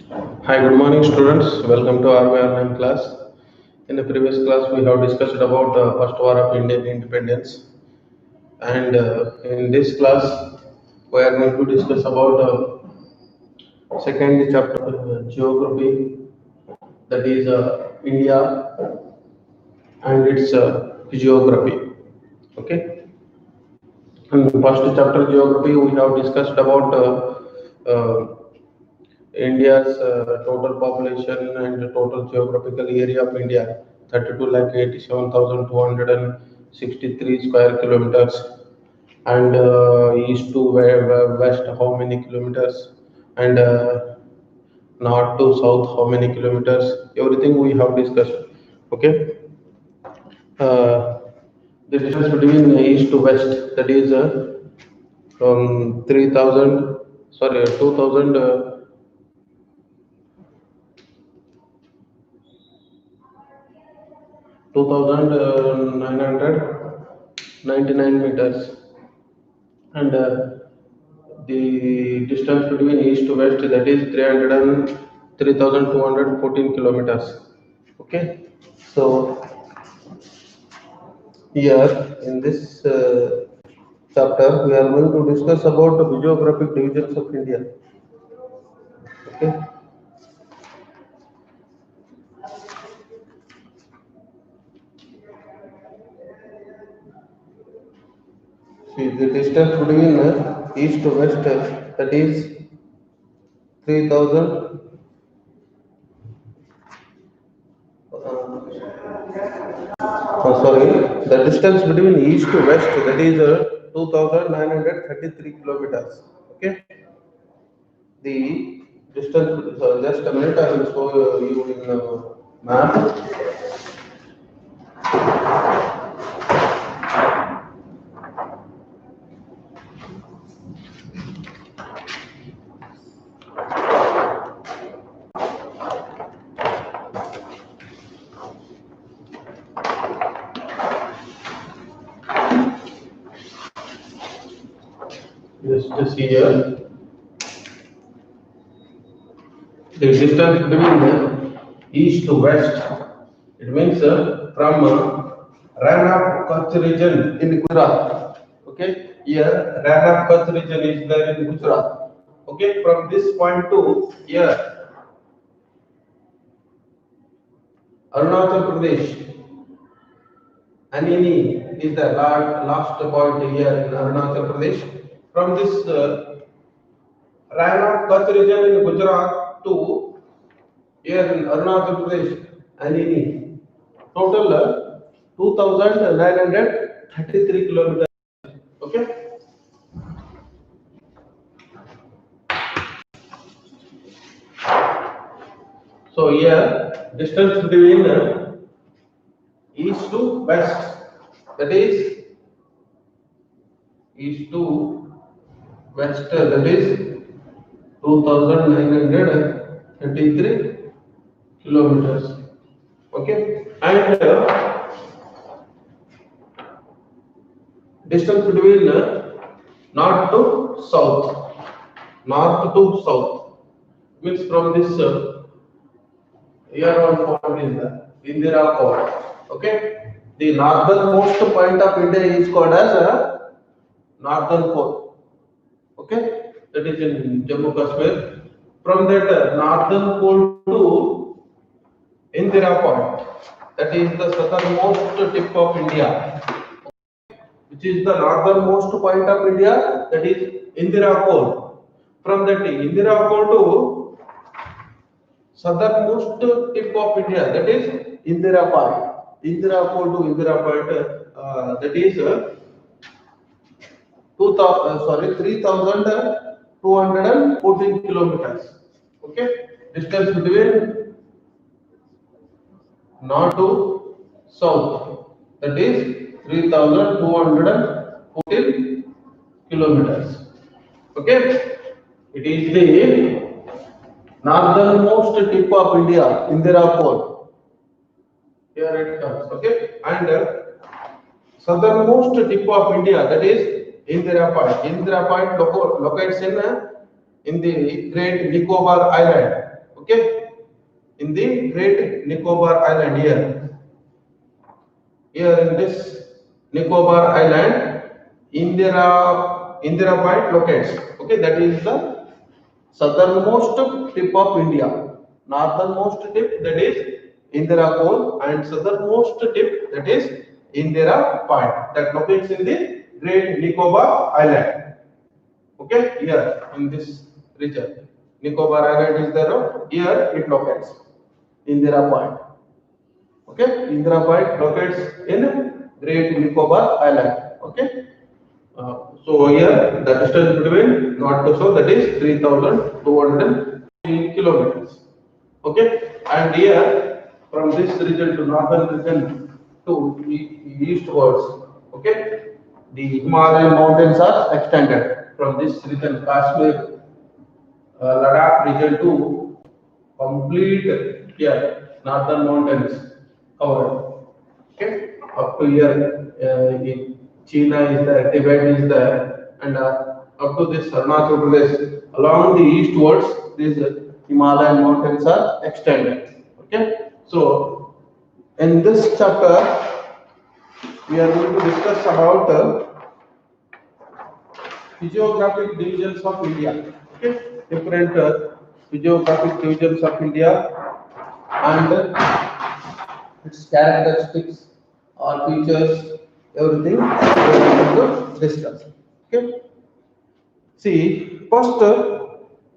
Hi, good morning, students. Welcome to our online class. In the previous class, we have discussed about first war of Indian independence, and in this class, we are going to discuss about second chapter, geography, that is India and its physiography. Okay, and first chapter geography, we have discussed about India's total population and the total geographical area of India, 32 lakh 87,263 square kilometers, and east to west how many kilometers, and north to south how many kilometers. Everything we have discussed. Okay, uh, the distance between east to west, that is 3,000, sorry, 2,000. 2,999 meters, and the distance between east to west, that is 3,214 kilometers. Okay, so here in this chapter we are going to discuss about the geographic divisions of India. Okay, see the distance between east to west, that is 3,000. Sorry, the distance between east to west, that is 2,933 kilometers. Okay, the distance, just a minute, I will show you in map. Just see here. The distance between east to west, it means from Rann of Kutch region in Gujarat. Okay, here Rann of Kutch region is there in Gujarat. Okay, from this point to here Arunachal Pradesh, Anini is the last point here in Arunachal Pradesh. From this Rann of Kutch region in Gujarat to here in Arunachal Pradesh, Anini, total 2,933 kilometers. Okay, so here distance between east to west, that is east to west, that is 2,933 kilometers. Okay, and distance between north to south, north to south means from this here one point is the Indira Point. Okay, the northernmost point of India is called as northern pole. Okay, that is in Jammu Kashmir. From that northern pole to Indira Point, that is the southernmost tip of India, which is the northernmost point of India, that is Indira Pole. From that Indira Pole to southernmost tip of India, that is Indira Point. Indira Pole to Indira Point, that is 3,214 kilometers. Okay, distance between north to south, that is 3,214 kilometers. Okay, it is the northernmost tip of India, Indira Pole. Here it comes. Okay, and southernmost tip of India, that is Indira Point. Indira Point locates in the Great Nicobar Island. Okay, in the Great Nicobar Island here in this Nicobar Island, Indira Point locates. Okay, that is the southernmost tip of India. Northernmost tip, that is Indira Cone, and southernmost tip, that is Indira Point, that locates in the Great Nicobar Island. Okay, here in this region, Nicobar Island is there. Here it locates Indira Point. Okay, Indira Point locates in Great Nicobar Island. Okay, so here the distance between north to south, that is 3,200 kilometers. Okay, and here from this region to northern region to eastwards. Okay, the Himalayan mountains are extended from this region, Kashmir, Ladakh region to complete here northern mountains covered. Okay, up to here in China is there, Tibet is there, and up to this Arunachal Pradesh along the eastwards, these Himalayan mountains are extended. Okay, so in this chapter we are going to discuss about physiographic divisions of India. Okay, different physiographic divisions of India and its characteristics or features, everything we are going to discuss. Okay. See, first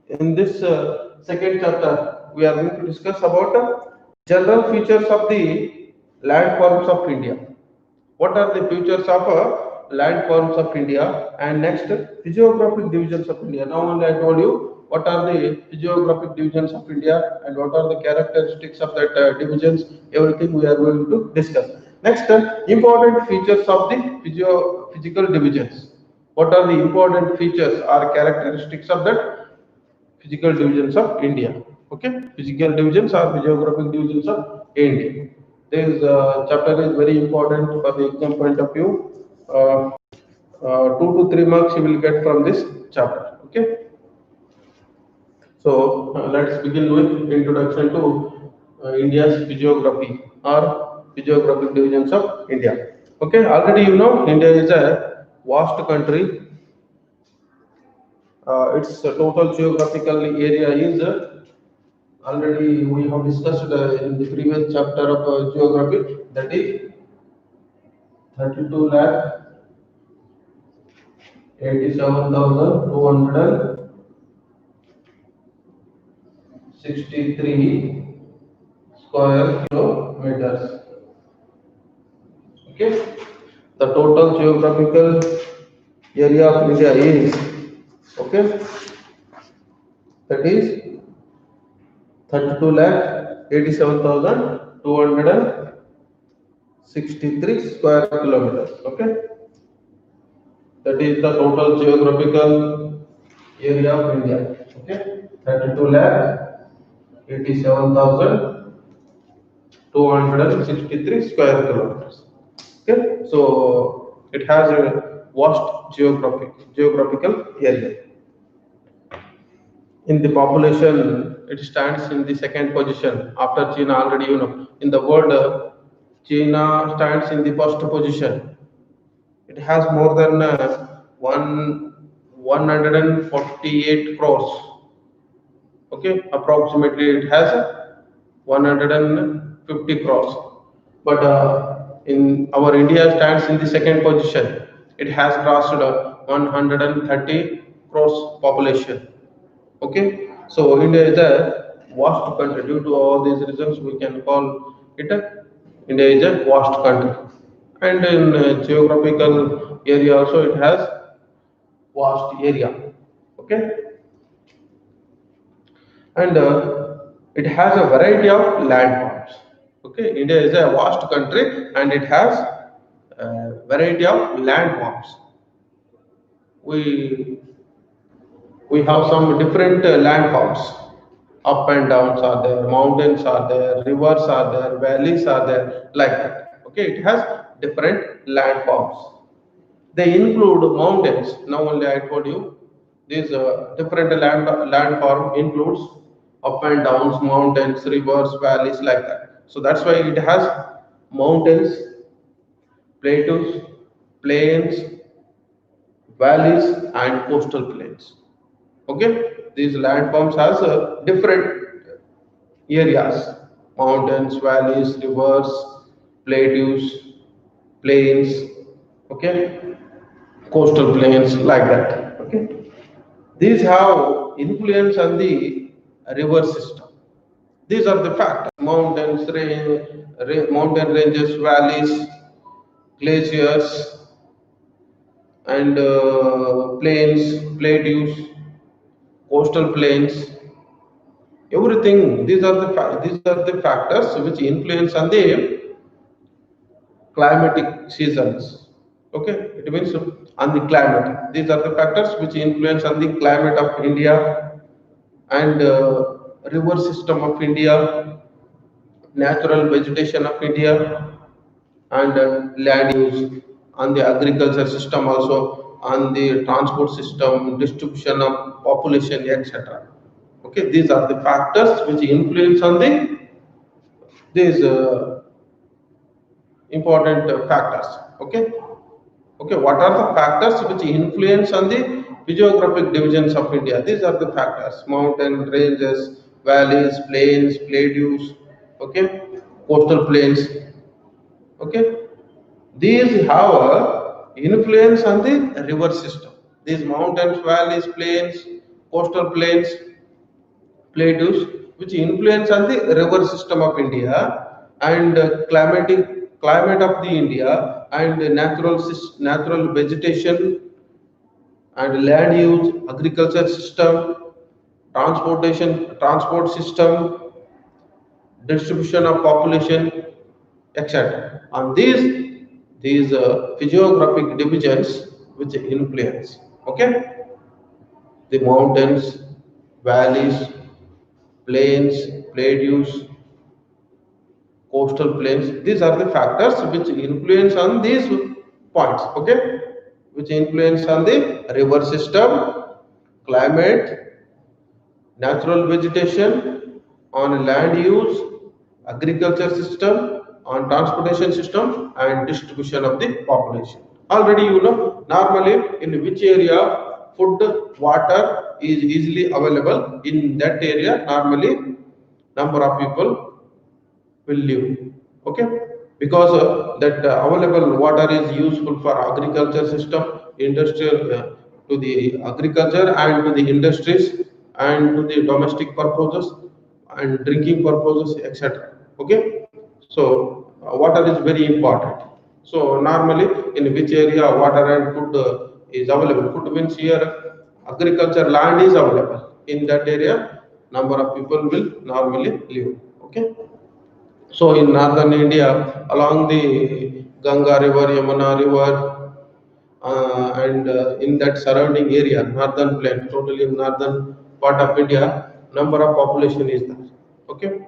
in this second chapter, we are going to discuss about general features of the landforms of India. What are the features of landforms of India? And next, physiographic divisions of India. Now only I told you what are the physiographic divisions of India and what are the characteristics of that divisions. Everything we are going to discuss. Next, important features of the physical divisions. What are the important features or characteristics of that physical divisions of India? Okay, physical divisions or physiographic divisions of India. This chapter is very important for the exam point of view. 2 to 3 marks you will get from this chapter. Okay. So let's begin with introduction to India's physiography or physiographic divisions of India. Okay, already you know India is a vast country. Its total geographical area is already we have discussed in the previous chapter of geography, that is 32 lakh 87,263 square kilometers. Okay, the total geographical area of India is, okay, that is 32 lakh 87,263 square kilometers. Okay, that is the total geographical area of India. Okay, 32 lakh 87,263 square kilometers. Okay, so it has a vast geographical area. In the population, it stands in the second position after China. Already you know in the world, China stands in the first position. It has more than 148 crores. Okay, approximately it has 150 crores. But in our India stands in the second position. It has crossed 130 crores population. Okay, so India is a vast country. Due to all these reasons, we can call it India is a vast country. And in geographical area also, it has vast area. Okay, and it has a variety of landforms. Okay, India is a vast country and it has a variety of landforms. We we have some different landforms. Up and downs are there, mountains are there, rivers are there, valleys are there, like that. Okay, it has different landforms. They include mountains. Now only I told you these different landform includes up and downs, mountains, rivers, valleys, like that. So that's why it has mountains, plateaus, plains, valleys, and coastal plains. Okay, these landforms has different areas: mountains, valleys, rivers, plateaus, plains. Okay, coastal plains, like that. Okay, these have influence on the river system. These are the factors: mountains, mountain ranges, valleys, glaciers, and plains, plateaus, coastal plains. Everything. These are the factors which influence on the climatic seasons. Okay, it means on the climate. These are the factors which influence on the climate of India and river system of India, natural vegetation of India, and land use, on the agriculture system also, on the transport system, distribution of population, etc. Okay, these are the factors which influence on the these important factors. Okay, okay. What are the factors which influence on the physiographic divisions of India? These are the factors: mountain ranges, valleys, plains, plateaus. Okay, coastal plains. Okay, these have a influence on the river system. These mountains, valleys, plains, coastal plains, plateaus, which influence on the river system of India and climate of the India and natural vegetation and land use, agriculture system, transport system, distribution of population, etc. And these physiographic divisions which influence. Okay, the mountains, valleys, plains, plateaus, coastal plains. These are the factors which influence on these points. Okay, which influence on the river system, climate, natural vegetation, on land use, agriculture system, on transportation system, and distribution of the population. Already you know, normally in which area food, water is easily available, in that area normally number of people will live. Okay, because that available water is useful for agriculture system, industrial, to the agriculture and to the industries and to the domestic purposes and drinking purposes, etc. Okay, so water is very important. So normally in which area water and food is available, food means here agriculture land is available, in that area number of people will normally live. Okay, so in northern India, along the Ganga River, Yamuna River, and in that surrounding area, northern plain, totally northern part of India, number of population is there. Okay,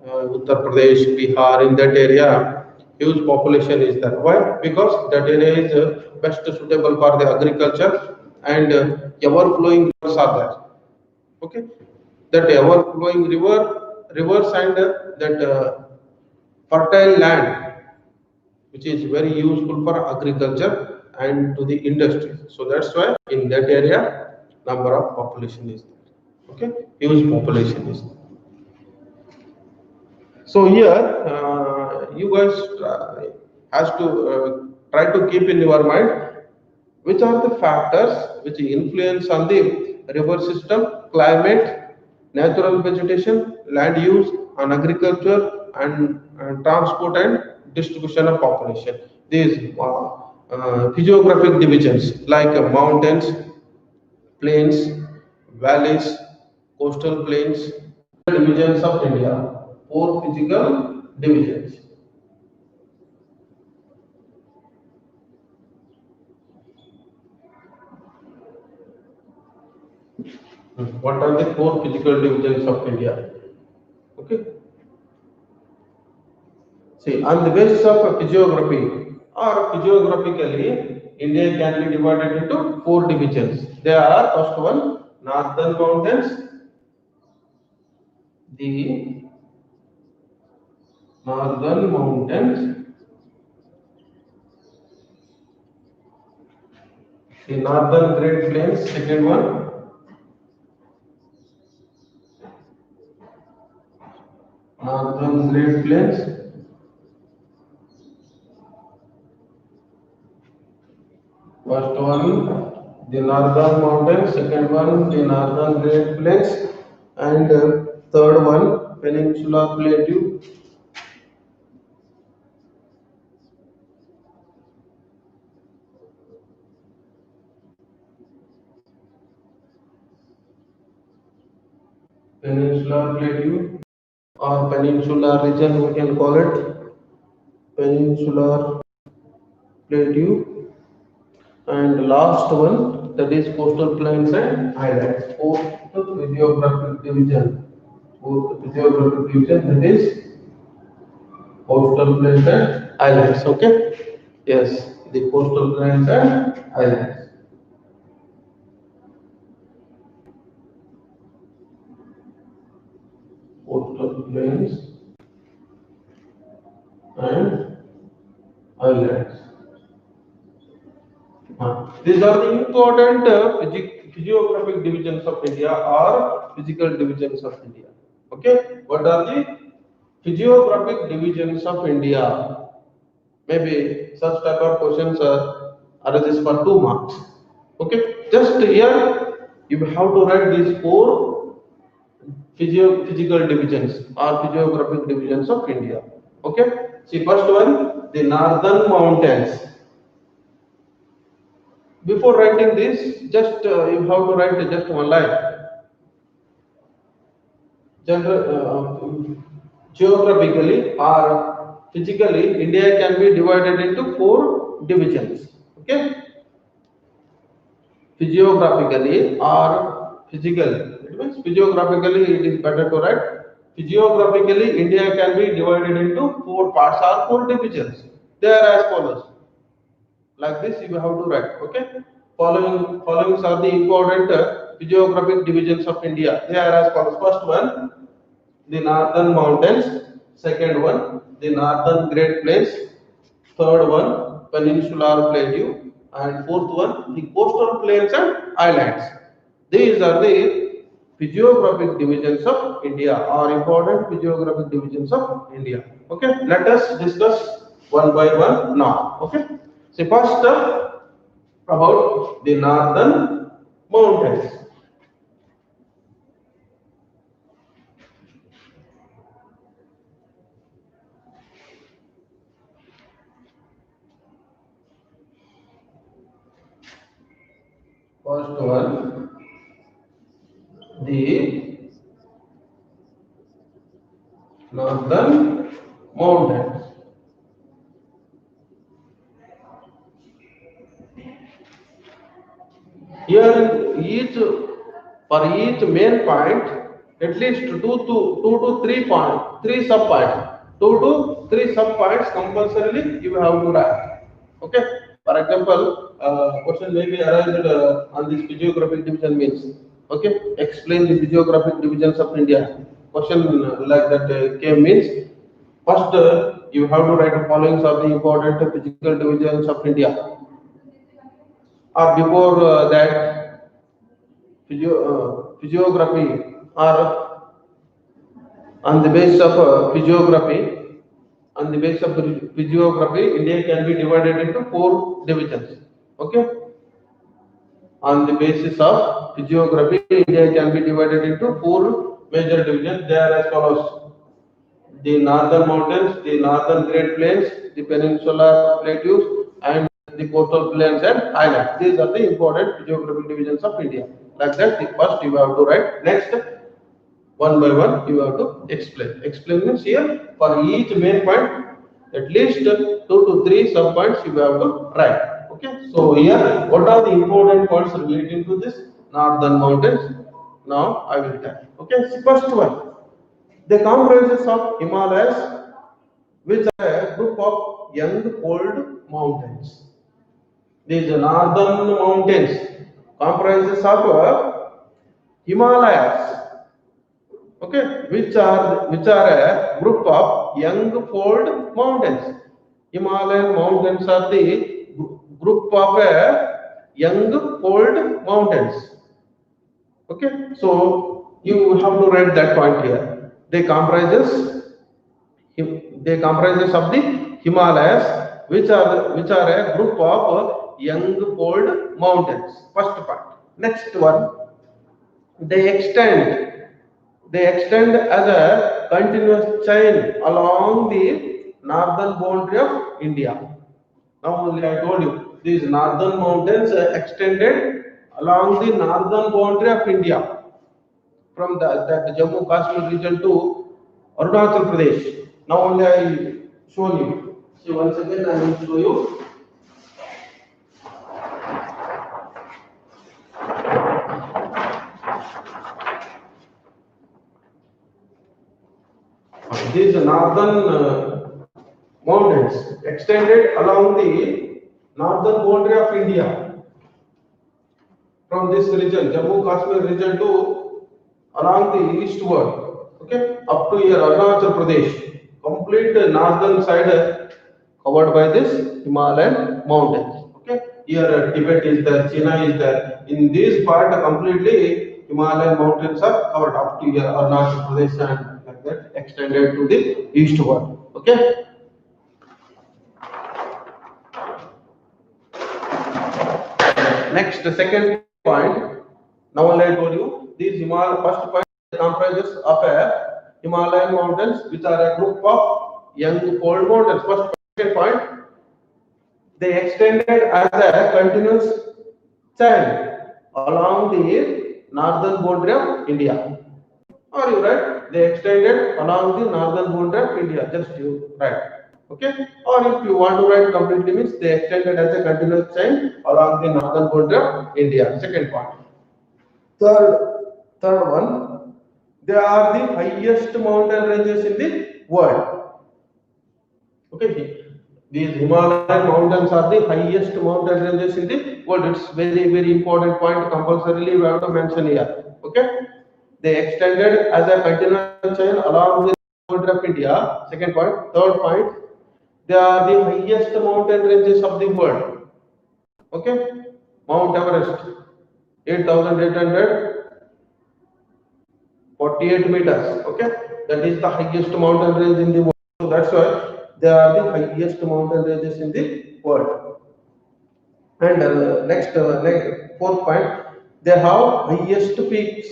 Uttar Pradesh, Bihar, in that area, huge population is there. Why? Because that area is best suitable for the agriculture and ever flowing rivers are there. Okay, that ever flowing rivers and that fertile land which is very useful for agriculture and to the industry. So that's why in that area number of population is there. Okay, huge population is there. So here you guys has to try to keep in your mind which are the factors which influence on the river system, climate, natural vegetation, land use, on agriculture, and transport and distribution of population. These physiographic divisions like mountains, plains, valleys, coastal plains, divisions of India, four physical divisions. What are the four physical divisions of India? Okay. See, on the basis of physiography or physiographically, India can be divided into four divisions. There are first one, northern mountains, the northern mountains, the northern Great Plains, second one, northern Great Plains, first one, the northern mountains, second one, the northern Great Plains, and third one, peninsular plateau, peninsular plateau or peninsular region, we can call it peninsular plateau, and last one, that is coastal plains and highlands. Fourth physiographic division. Fourth physiographic division, that is coastal plains and highlands. Okay. Yes, the coastal plains and highlands. Coastal plains and highlands. These are the important physiographic divisions of India or physical divisions of India. Okay, what are the physiographic divisions of India? Maybe such type of questions arises for 2 marks. Okay, just here you have to write these four physical divisions or physiographic divisions of India. Okay, see first one, the northern mountains. Before writing this, just you have to write just one line. Geographically or physically, India can be divided into four divisions. Okay, physiographically or physically. It means physiographically it is better to write. Physiographically, India can be divided into four parts or four divisions. They are as follows. Like this, you have to write. Okay. Following are the important physiographic divisions of India. They are as follows. First one, the northern mountains. Second one, the northern Great Plains. Third one, peninsular plateau. And fourth one, the coastal plains and islands. These are the physiographic divisions of India, or important physiographic divisions of India. Okay, let us discuss one by one now. Okay, so first about the northern mountains. First one, the northern mountains. Here, for each main point, at least two to 3 points, three sub points, 2 to 3 sub points compulsorily you have to write. Okay. For example, question may be arised on this physiographic division means. Okay. Explain the physiographic divisions of India. Question like that came means. First, you have to write the following are the important physical divisions of India. Or before that, physiography or on the basis of physiography, on the basis of physiography, India can be divided into four divisions. Okay. On the basis of physiography, India can be divided into four major divisions. They are as follows: the northern mountains, the northern Great Plains, the peninsular plateaus, and the coastal plains and islands. These are the important geographic divisions of India. Like that, the first you have to write. Next, one by one, you have to explain. Explain means here for each main point, at least 2 to 3 sub points you have to write. Okay. So here, what are the important points relating to this northern mountains? Now I will tell. Okay. So first one. They comprises of Himalayas, which are a group of young cold mountains. These northern mountains comprises of Himalayas. Okay, which are a group of young fold mountains. Himalayan mountains are the group of a young fold mountains. Okay, so you have to write that point here. They comprises of the Himalayas, which are a group of young fold mountains. First part. Next one, they extend they extend as a continuous chain along the northern boundary of India. Now only I told you these northern mountains are extended along the northern boundary of India from that Jammu Kashmir region to Arunachal Pradesh. Now only I show you. See, once again I will show you. These northern mountains extended along the northern boundary of India from this region, Jammu Kashmir region to along the eastward, okay, up to here Arunachal Pradesh, complete northern side covered by this Himalayan mountains. Okay, here Tibet is there, China is there. In this part, completely Himalayan mountains are covered up to here Arunachal Pradesh and like that extended to the eastward. Okay. Next, the second point. Now only I told you these Himalaya first point comprises of a Himalayan mountains, which are a group of young fold mountains. First second point, they extended as a continuous chain along the northern boundary of India. Or you write they extended along the northern boundary of India. Just you write. Okay. Or if you want to write completely means they extended as a continuous chain along the northern boundary of India. Second point. Third one, they are the highest mountain ranges in the world. Okay, these Himalayan mountains are the highest mountain ranges in the world. It's very important point. Compulsorily, we have to mention here. Okay, they extended as a continuous chain along the border of India. Second point. Third point, they are the highest mountain ranges of the world. Okay, Mount Everest, 8,848 meters. Okay, that is the highest mountain range in the world. So that's why they are the highest mountain ranges in the world. And next fourth point, they have highest peaks,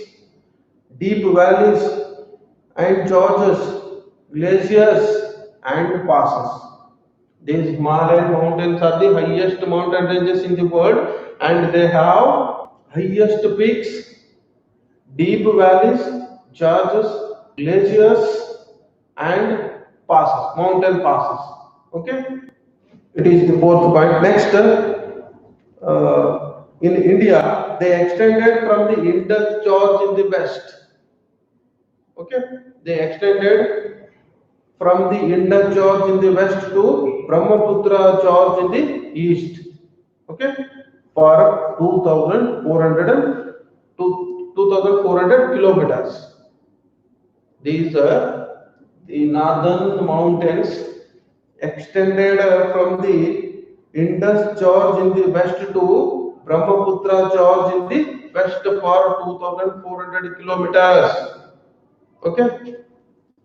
deep valleys, and gorges, glaciers, and passes. These Himalayan mountains are the highest mountain ranges in the world, and they have highest peaks, deep valleys, gorges, glaciers, and passes, mountain passes. Okay, it is the fourth point. Next, in India, they extended from the Indus Gorge in the west. Okay, they extended from the Indus Gorge in the west to Brahmaputra Gorge in the east. Okay, for 2,400 kilometers. These the northern mountains extended from the Indus Gorge in the west to Brahmaputra Gorge in the west for 2,400 kilometers. Okay,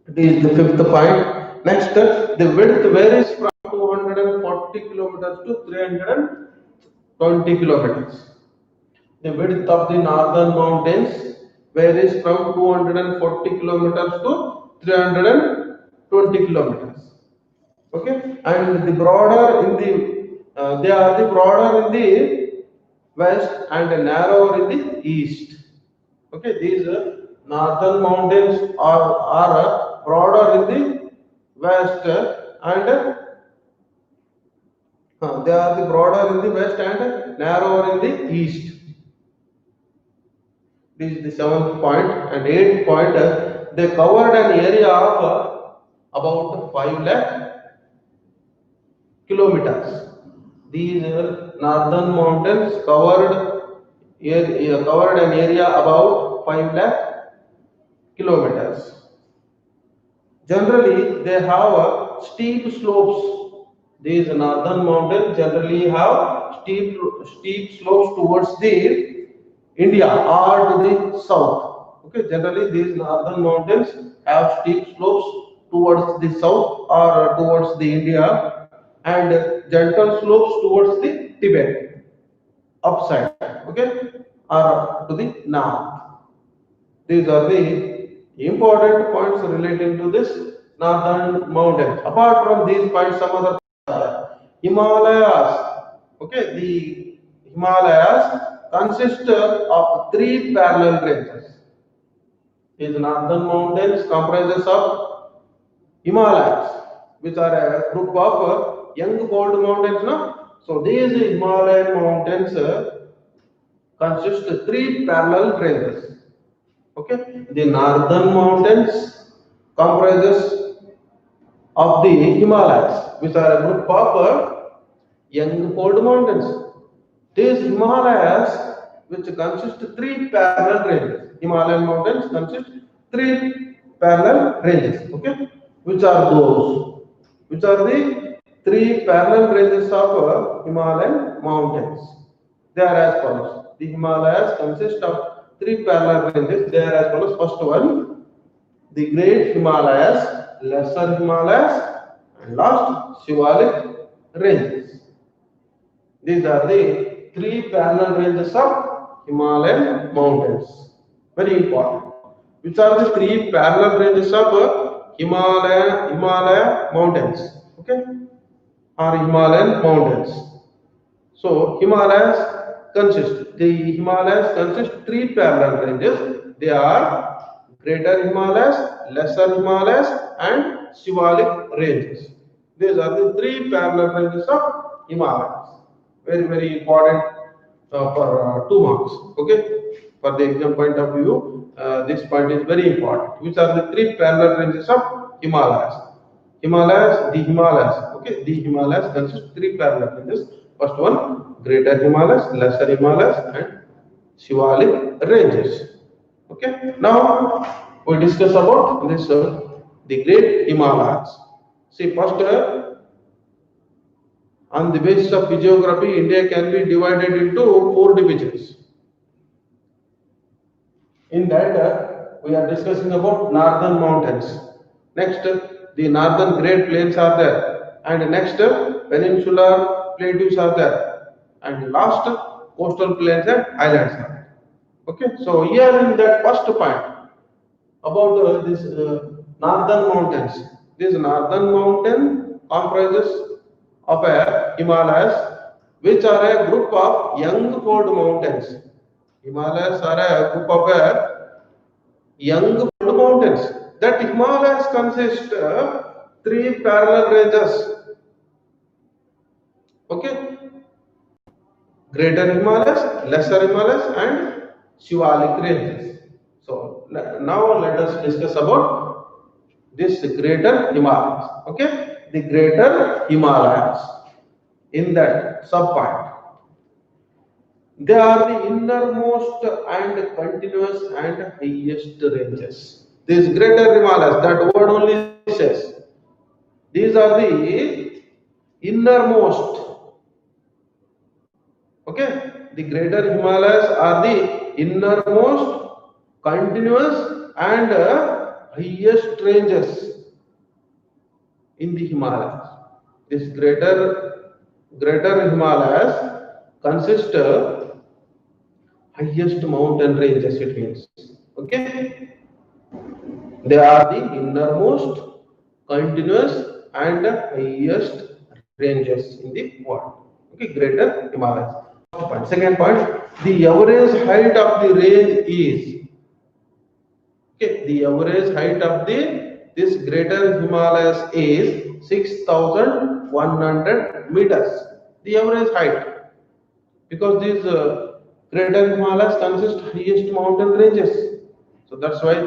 it is the fifth point. Next, the width varies from 240 kilometers to 320 kilometers. The width of the northern mountains varies from 240 kilometers to 320 kilometers. Okay, and the broader in the they are the broader in the west and narrower in the east. Okay, these northern mountains are broader in the west and they are the broader in the west and narrower in the east. This is the seventh point. And eighth point, they covered an area of about 5 lakh kilometers. These northern mountains covered an area about 5 lakh kilometers. Generally, they have steep slopes. These northern mountains generally have steep slopes towards the India or to the south. Okay, generally these northern mountains have steep slopes towards the south or towards the India, and gentle slopes towards the Tibet upside. Okay, or to the north. These are the important points relating to this northern mountains. Apart from these points, some other Himalayas. Okay, the Himalayas consist of three parallel ranges. These northern mountains comprises of Himalayas, which are a group of young bold mountains. No? So these Himalayan mountains consist of three parallel ranges. Okay, the northern mountains comprises of the Himalayas, which are a group of young fold mountains. These Himalayas, which consist of three parallel ranges, Himalayan mountains consist three parallel ranges. Okay, which are those? Which are the three parallel ranges of Himalayan mountains? They are as follows. The Himalayas consist of three parallel ranges. They are as follows. First one, the Great Himalayas, Lesser Himalayas, and last Shivalik ranges. These are the three parallel ranges of Himalayan mountains. Very important. Which are the three parallel ranges of Himalaya mountains? Okay, or Himalayan mountains. So the Himalayas consist three parallel ranges. They are Greater Himalayas, Lesser Himalayas, and Shivalik ranges. These are the three parallel ranges of Himalayas. Very, very important for 2 marks. Okay, for the exam point of view, this point is very important. Which are the three parallel ranges of Himalayas? Himalayas. Okay, the Himalayas consist of three parallel ranges. First one, Greater Himalayas, Lesser Himalayas, and Shivalik ranges. Okay, now we discuss about this the Great Himalayas. See, first on the basis of physiography, India can be divided into four divisions. In that, we are discussing about northern mountains. Next, the northern Great Plains are there, and next, peninsular plateaus are there, and last, coastal plains and islands are there. Okay, so here in that first point about this northern mountains. This northern mountain comprises of a Himalayas, which are a group of young fold mountains. Himalayas are a group of young mountains. That Himalayas consist three parallel ranges. Okay, Greater Himalayas, Lesser Himalayas, and Shivalik ranges. So now let us discuss about this Greater Himalayas. Okay, the Greater Himalayas. In that subpoint, they are the innermost and continuous and highest ranges. These Greater Himalayas, that word only says, these are the innermost. Okay, the Greater Himalayas are the innermost, continuous, and highest ranges in the Himalayas. This Greater Himalayas consist highest mountain ranges. It means, okay, they are the innermost, continuous, and highest ranges in the world. Okay, Greater Himalayas. First point. Second point, the average height of the range is, okay, the average height of this Greater Himalayas is 6,100 meters. The average height, because these Greater Himalayas consist highest mountain ranges. So that's why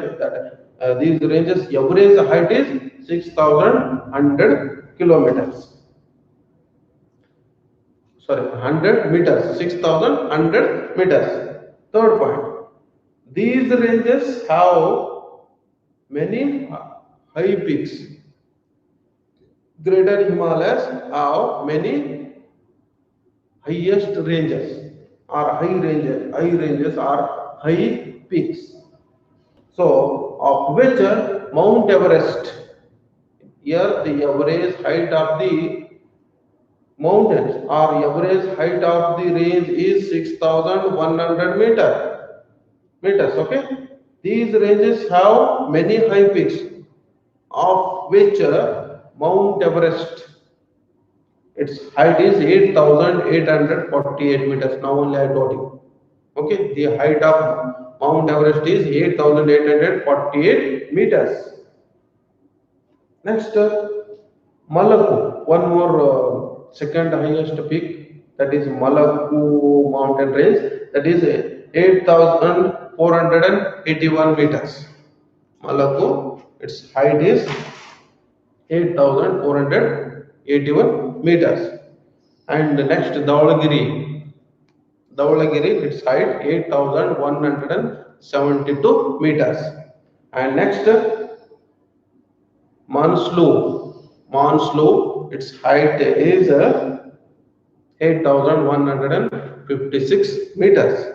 these ranges average height is 6,100 kilometers. Sorry, 100 meters, 6,100 meters. Third point, these ranges have many high peaks. Greater Himalayas have many highest ranges or high ranges or high peaks. So, of which Mount Everest, here the average height of the mountains or average height of the range is 6,100 meters. Okay, these ranges have many high peaks, of which Mount Everest, its height is 8,848 meters. Now only I told you. Okay, the height of Mount Everest is 8,848 meters. Next, Malaku, one more second highest peak, that is Malaku mountain range, that is 8,481 meters. Malaku, its height is 8,481 meters. And next, Dhaulagiri, its height 8,172 meters. And next, Manslu, its height is 8,156 meters.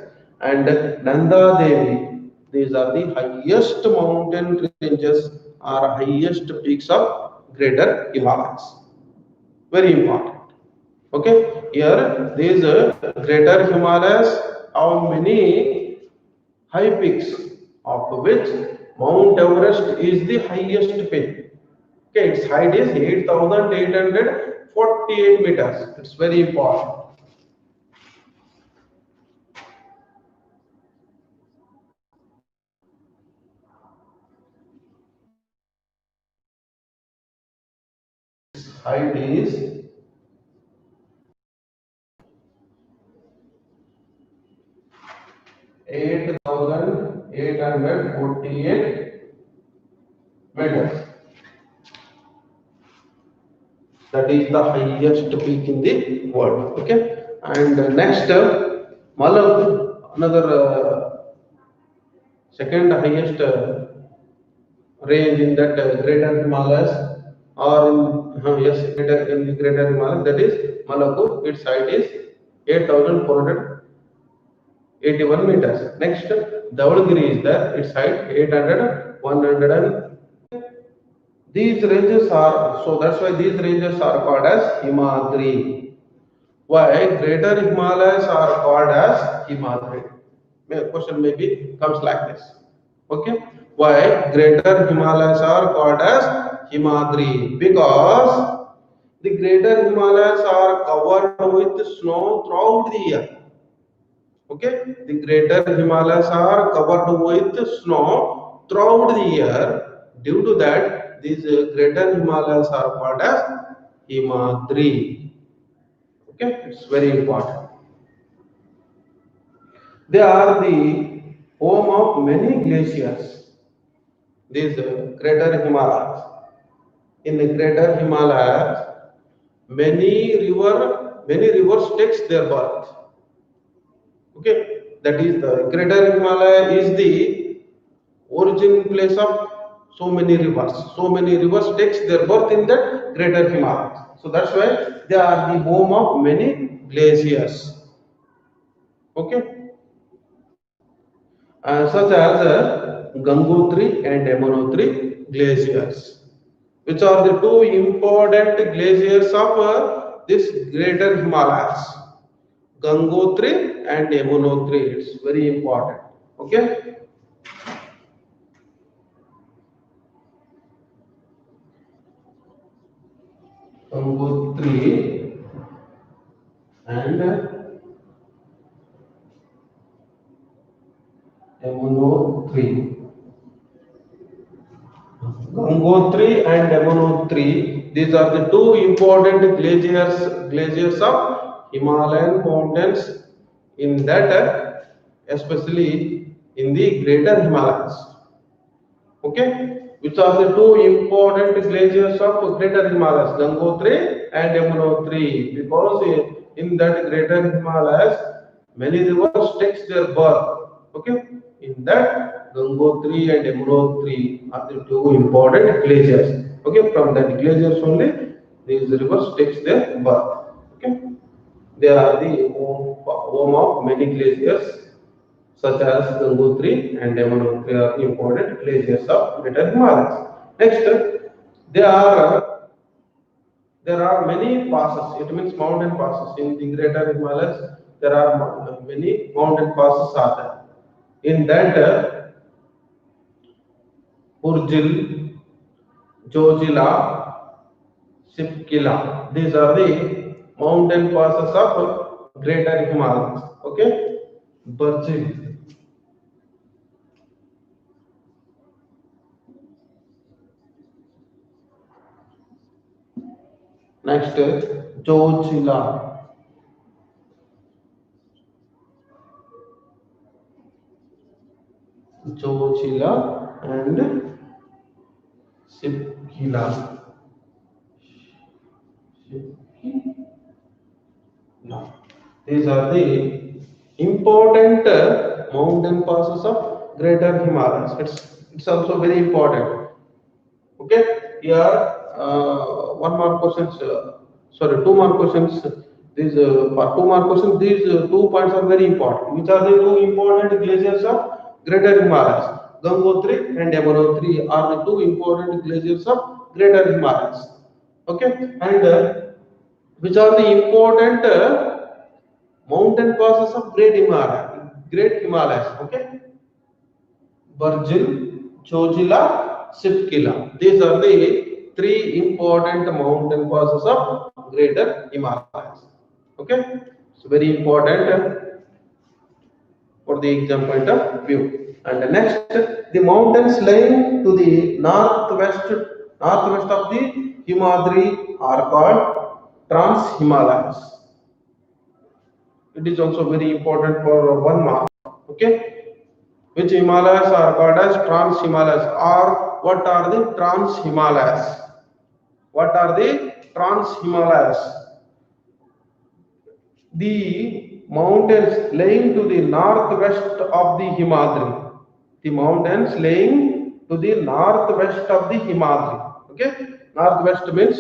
And Nanda Devi, these are the highest mountain ranges or highest peaks of Greater Himalayas. Very important. Okay, here these Greater Himalayas have many high peaks, of which Mount Everest is the highest peak. Okay, its height is 8,848 meters. It's very important. Height is 8,848 meters. That is the highest peak in the world. Okay, and next, Malaku, another second highest range in that Greater Himalayas, or in the Greater Himalayas, that is Malaku. Its height is 8,481 meters. Next, Dhaulagiri is there. Its height 800, 100. These ranges are, so that's why these ranges are called as Himadri. Why Greater Himalayas are called as Himadri? Question maybe comes like this. Okay, why Greater Himalayas are called as Himadri? Because the Greater Himalayas are covered with snow throughout the year. Okay, the Greater Himalayas are covered with snow throughout the year. Due to that, these Greater Himalayas are called as Himadri. Okay, it's very important. They are the home of many glaciers. These Greater Himalayas. In the Greater Himalayas, many rivers takes their birth. Okay, that is the Greater Himalaya is the origin place of so many rivers. So many rivers takes their birth in that Greater Himalayas. So that's why they are the home of many glaciers. Okay, such as Gangotri and Yamunotri glaciers, which are the two important glaciers of this Greater Himalayas. Gangotri and Yamunotri. It's very important. Okay. Gangotri and Yamunotri. Gangotri and Yamunotri. These are the two important glaciers of Himalayan mountains. In that, especially in the Greater Himalayas. Okay, which are the two important glaciers of Greater Himalayas, Gangotri and Yamunotri, because in that Greater Himalayas, many rivers takes their birth. Okay, in that Gangotri and Yamunotri are the two important glaciers. Okay, from that glaciers only these rivers takes their birth. Okay, they are the home of many glaciers such as Gangotri and Yamunotri are the important glaciers of Greater Himalayas. Next, there are there are many passes. It means mountain passes in the Greater Himalayas. There are many mountain passes are there. In that, Urjil, Jojila, Sipkila. These are the mountain passes of Greater Himalayas. Okay, Burjil. Next, Jojila, Jojila, and Sipkila. No. These are the important mountain passes of Greater Himalayas. It's also very important. Okay, here one more questions. Sorry, two more questions. These for two more questions, these two points are very important. Which are the two important glaciers of Greater Himalayas? Gangotri and Yamunotri are the two important glaciers of Greater Himalayas. Okay, and which are the important mountain passes of Great Himalayas. Okay, Virgin, Chojila, Sipkila. These are the three important mountain passes of Greater Himalayas. Okay, it's very important for the exam point of view. And next, the mountains lying to the northwest of the Himadri are called Trans Himalayas. It is also very important for one mark. Okay, which Himalayas are called as Trans Himalayas, or what are the Trans Himalayas? What are the Trans Himalayas? The mountains lying to the northwest of the Himadri. The mountains lying to the northwest of the Himadri. Okay, northwest means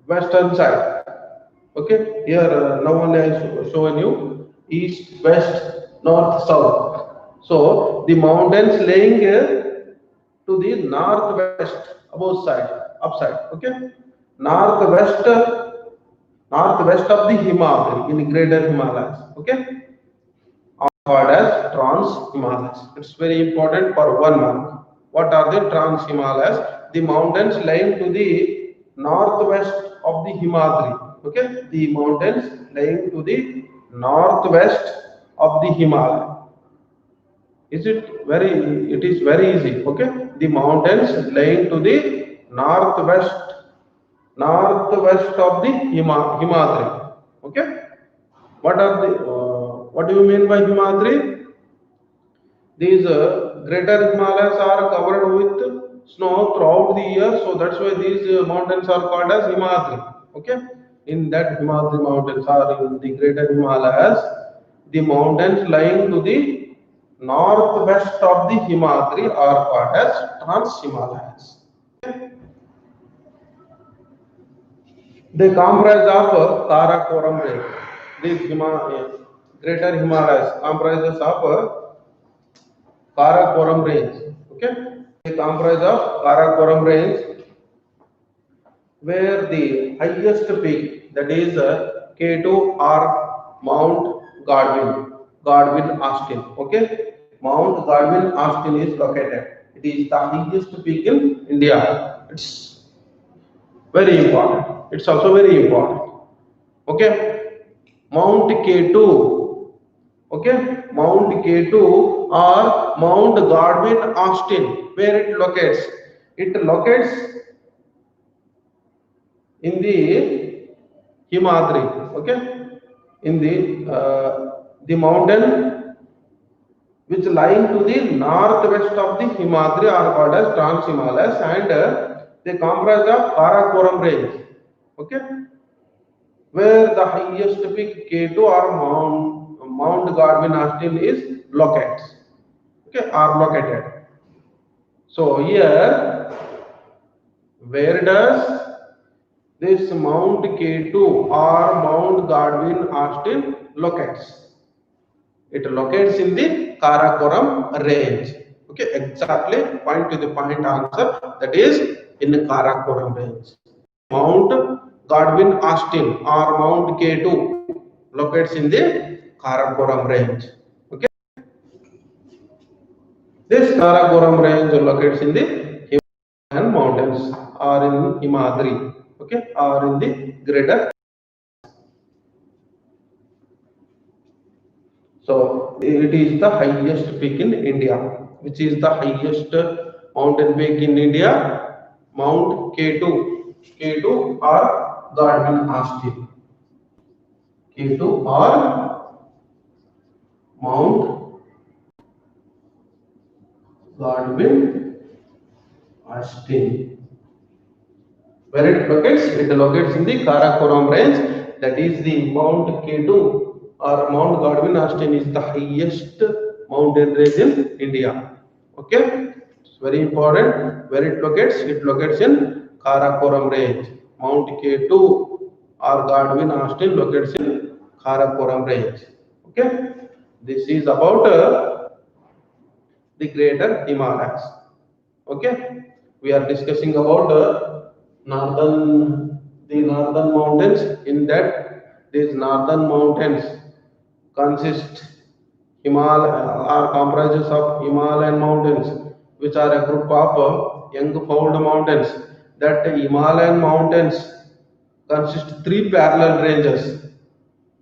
western side. Okay, here now only I shown you east, west, north, south. So the mountains laying to the northwest, above side, upside. Okay, northwest, northwest of the Himalaya in Greater Himalayas. Okay, called as Trans Himalayas. It's very important for one mark. What are the Trans Himalayas? The mountains lying to the northwest of the Himadri. Okay, the mountains lying to the northwest of the Himalaya. Is it very? It is very easy. Okay, the mountains lying to the northwest of the Himadri. Okay, what do you mean by Himadri? These Greater Himalayas are covered with snow throughout the year, so that's why these mountains are called as Himadri. Okay, in that Himadri mountains are in the Greater Himalayas, the mountains lying to the northwest of the Himadri are called as Trans Himalayas. They comprise of Karakoram range. These Greater Himalayas comprises of Karakoram range. Okay, they comprise of Karakoram range, where the highest peak, that is K2 or Mount Godwin Austin. Okay, Mount Godwin Austin is located. It is the highest peak in India. It's very important. It's also very important. Okay, Mount K2. Okay, Mount K2 or Mount Godwin Austin, where it locates? It locates in the Himadri. Okay, in the mountain which lying to the northwest of the Himadri are called as Trans Himalayas, and they comprise of Karakoram range. Okay, where the highest peak K2 or Mount Mount Godwin-Austen is located. Okay, are located. So here, where does this Mount K2 or Mount Godwin-Austen locates? It locates in the Karakoram range. Okay, exactly, point to the point answer, that is in the Karakoram range. Mount Godwin-Austen or Mount K2 locates in the Karakoram range. Okay, this Karakoram range locates in the Himalayan Mountains or in Himadri. Okay, or in the Greater. So it is the highest peak in India. Which is the highest mountain peak in India? Mount K2. K2 or Godwin-Austen. K2 or Mount Godwin-Austen. Where it locates in the Karakoram range. That is the Mount K2 or Mount Godwin-Austen is the highest mountain range in India. Okay, it's very important. Where it locates in Karakoram range. Mount K2 or Godwin-Austen locates in Karakoram range. Okay, this is about the Greater Himalayas. Okay, we are discussing about the northern mountains. In that, these northern mountains consist are comprises of Himalayan mountains, which are a group of young found mountains. That Himalayan mountains consist three parallel ranges.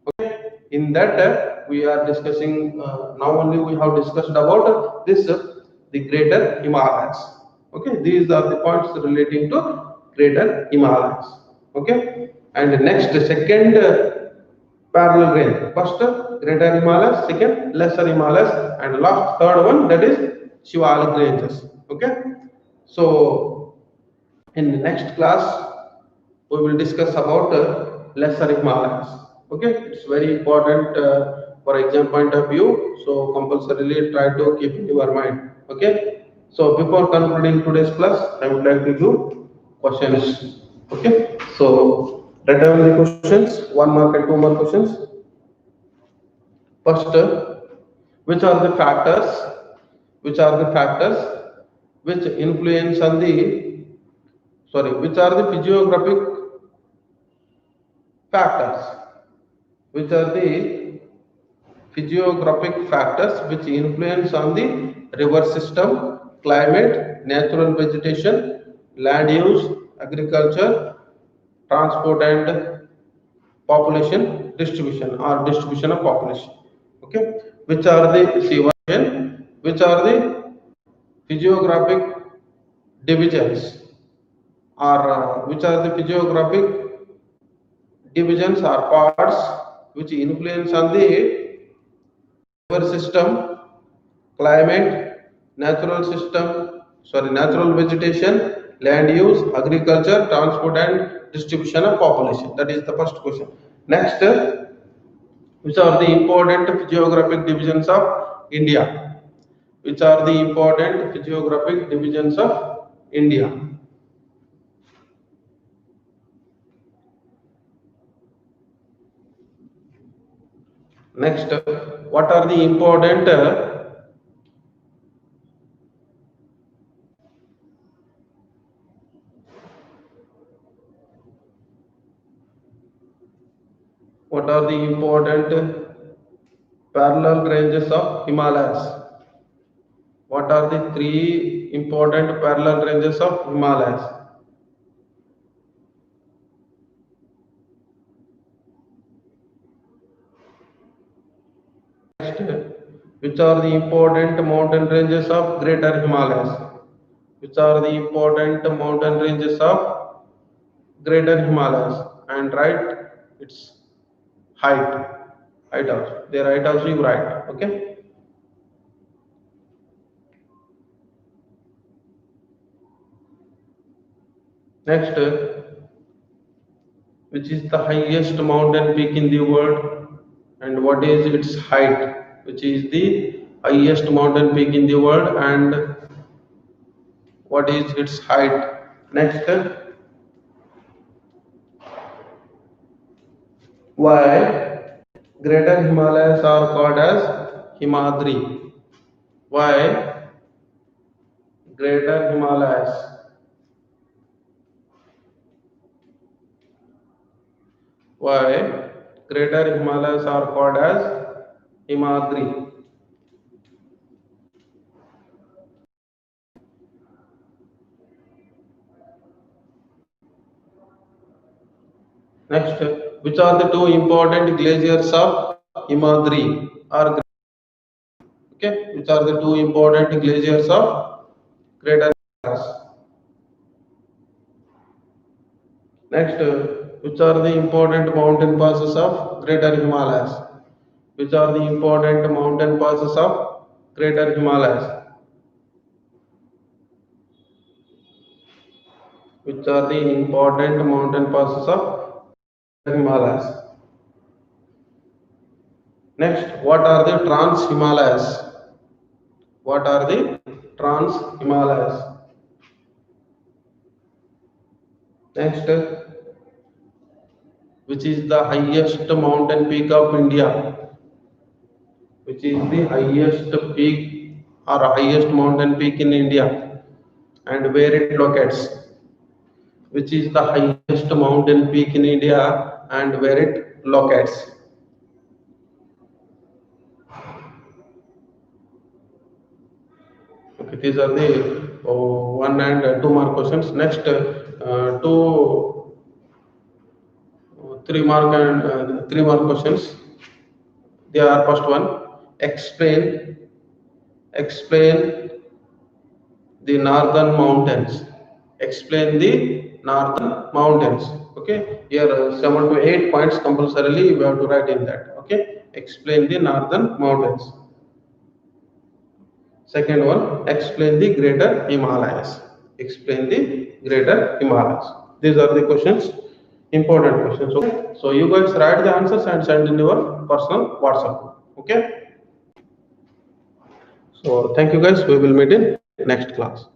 Okay, in that we are discussing now only we have discussed about this the Greater Himalayas. Okay, these are the points relating to Greater Himalayas. Okay, and next second parallel range. First Greater Himalayas, second Lesser Himalayas, and last third one, that is Shivalik ranges. Okay, so in the next class we will discuss about Lesser Himalayas. Okay, it's very important for exam point of view, so compulsorily try to keep in your mind. Okay, so before concluding today's class, I would like to do questions. Okay, so write down the questions, 1 mark and 2 mark questions. First, which are the factors? Which are the factors which influence on the which are the physiographic factors? Which are the physiographic factors which influence on the river system, climate, natural vegetation, land use, agriculture, transport and population distribution or distribution of population. Okay, which are the which are the physiographic divisions or which are the physiographic divisions or parts which influence on the river system, climate, natural vegetation, land use, agriculture, transport and distribution of population. That is the first question. Next, which are the important geographic divisions of India? Which are the important geographic divisions of India? Next, what are the important parallel ranges of Himalayas? What are the three important parallel ranges of Himalayas? Next, which are the important mountain ranges of Greater Himalayas? Which are the important mountain ranges of Greater Himalayas? And write its height. Height also. Their height also you write. Okay. Next, which is the highest mountain peak in the world and what is its height? which is the highest mountain peak in the world, and what is its height. Next, why Greater Himalayas are called as Himadri? Why Greater Himalayas? Why Greater Himalayas are called as Himadri? Next, which are the two important glaciers of Himadri? Okay, which are the two important glaciers of Greater Himalayas? Next, which are the important mountain passes of Greater Himalayas? Which are the important mountain passes of Greater Himalayas? Which are the important mountain passes of Himalayas? Next, what are the Trans Himalayas? What are the Trans Himalayas? Next, which is the highest mountain peak of India? Which is the highest peak or highest mountain peak in India, and where it locates? Which is the highest mountain peak in India and where it locates? Okay, these are the one and two more questions. Next, two, three more questions. They are first one. Explain the northern mountains. Explain the northern mountains. Okay, here 7 to 8 points compulsorily we have to write in that. Okay, explain the northern mountains. Second one, explain the Greater Himalayas. Explain the Greater Himalayas. These are the questions, important questions. Okay, so you guys write the answers and send in your personal WhatsApp. Okay. So thank you guys. We will meet in next class.